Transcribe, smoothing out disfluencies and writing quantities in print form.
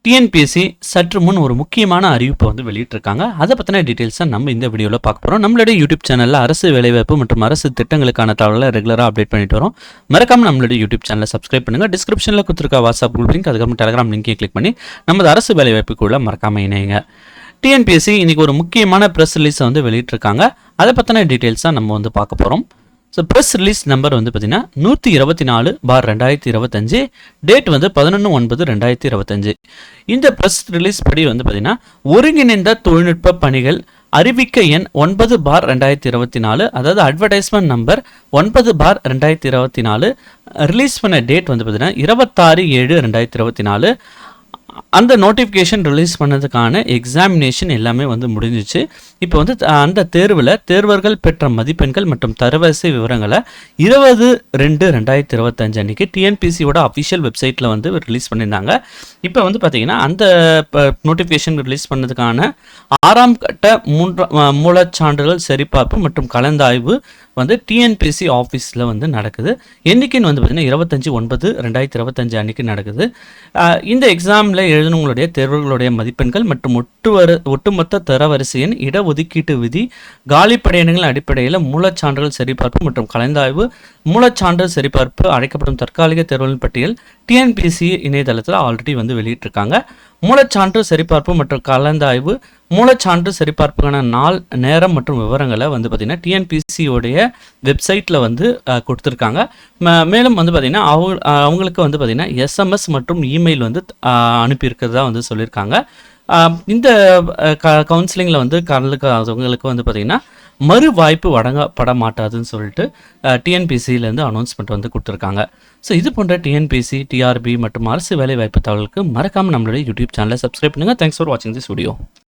TNPSC சற்று முன் ஒரு முக்கியமான அறிவிப்பை வந்து வெளியிட்டிருக்காங்க. அதை பற்றின டீட்டெயில்ஸை நம்ம இந்த வீடியோவில் பார்க்க போகிறோம். நம்மளுடைய யூடியூப் சேனலில் அரசு வேலைவாய்ப்பு மற்றும் அரசு திட்டங்களுக்கான தகவலை ரெகுலராக அப்டேட் பண்ணிட்டு வரோம். மறக்காம நம்மளுடைய யூடியூப் சேனலை சப்ஸ்கிரைப் பண்ணுங்கள். டிஸ்கிரிப்ஷனில் கொடுத்துருக்க வாட்ஸ்அப் குரூப் லிங்க், அதுக்கப்புறம் டெலிகிராம் லிங்கையும் கிளிக் பண்ணி நமது அரசு வேலைவாய்ப்புக்குள்ள மறக்காம இணையுங்க. டிஎன்பிஎஸ்சி இன்னைக்கு ஒரு முக்கியமான ப்ரெஸ் ரிலீஸை வந்து வெளியிட்டிருக்காங்க. அதை பற்றின டீட்டெயில்ஸாக நம்ம வந்து பார்க்க போகிறோம். ஸோ ப்ரெஸ் ரிலீஸ் நம்பர் வந்து பார்த்தீங்கன்னா 124/2025, டேட் வந்து 11/9/2025. இந்த ப்ரெஸ் ரிலீஸ் படி வந்து பார்த்தீங்கன்னா ஒருங்கிணைந்த தொழில்நுட்ப பணிகள் அறிவிக்கை எண் 9/2024, அதாவது அட்வர்டைஸ்மெண்ட் நம்பர் 9/2024 ரிலீஸ் பண்ண டேட் வந்து பார்த்தீங்கன்னா 26/7/2024. அந்த நோட்டிஃபிகேஷன் ரிலீஸ் பண்ணதுக்கான எக்ஸாமினேஷன் எல்லாமே வந்து முடிஞ்சிச்சு. இப்போ வந்து அந்த தேர்வில் தேர்வர்கள் பெற்ற மதிப்பெண்கள் மற்றும் தரவரிசை விவரங்களை 20/2/2025 அன்றைக்கி டிஎன்பிசியோட அஃபிஷியல் வெப்சைட்டில் வந்து ரிலீஸ் பண்ணியிருந்தாங்க. இப்போ வந்து பார்த்திங்கன்னா அந்த நோட்டிஃபிகேஷன் ரிலீஸ் பண்ணதுக்கான 6ஆம் கட்ட மூலச்சான்றுகள் சரிபார்ப்பு மற்றும் கலந்தாய்வு வந்து டிஎன்பிசி ஆஃபீஸில் வந்து நடக்குது. என்றைக்குன்னு வந்து பார்த்திங்கன்னா 25/9/2025 அன்றைக்கி நடக்குது. இந்த எக்ஸாமில் எழுதினவங்களுடைய தேர்வுகளுடைய மதிப்பெண்கள் மற்றும் ஒட்டுமொத்த தரவரிசையின் இடஒதுக்கீட்டு விதி, காலிப்படையினங்கள் அடிப்படையில் மூலச்சான்றுகள் சரிபார்ப்பு மற்றும் கலந்தாய்வு, மூலச்சான்று சரிபார்ப்பு அழைக்கப்படும் தற்காலிக தேர்வுகளின் பட்டியல் டிஎன்பிசி இணையதளத்தில் ஆல்ரெடி வந்து வெளியிட்டிருக்காங்க. மூலச்சான்று சரிபார்ப்பு மற்றும் கலந்தாய்வு, மூலச்சான்று சரிபார்ப்புக்கான நாள், நேரம் மற்றும் விவரங்களை வந்து பார்த்திங்கன்னா டிஎன்பிசியோடைய வெப்சைட்டில் வந்து கொடுத்துருக்காங்க. மேலும் வந்து பார்த்திங்கன்னா அவங்களுக்கு வந்து பார்த்திங்கன்னா எஸ்எம்எஸ் மற்றும் இமெயில் வந்து அனுப்பியிருக்கிறதா வந்து சொல்லியிருக்காங்க. இந்த கவுன்சிலிங்கில் வந்து கலந்துக்காதவங்களுக்கு வந்து பார்த்திங்கன்னா மறு வாய்ப்பு வழங்கப்பட மாட்டாதுன்னு சொல்லிட்டு டிஎன்பிசியிலேருந்து அனௌன்ஸ்மெண்ட் வந்து கொடுத்துருக்காங்க. ஸோ இது போன்ற டிஎன்பிசி, டிஆர்பி மற்றும் அரசு வேலை வாய்ப்பு தகவலுக்கு மறக்காமல் நம்மளுடைய யூடியூப் சேனலை சப்ஸ்கிரைப் பண்ணுங்கள். தேங்க்ஸ் ஃபார் வாட்சிங் திஸ் வீடியோ.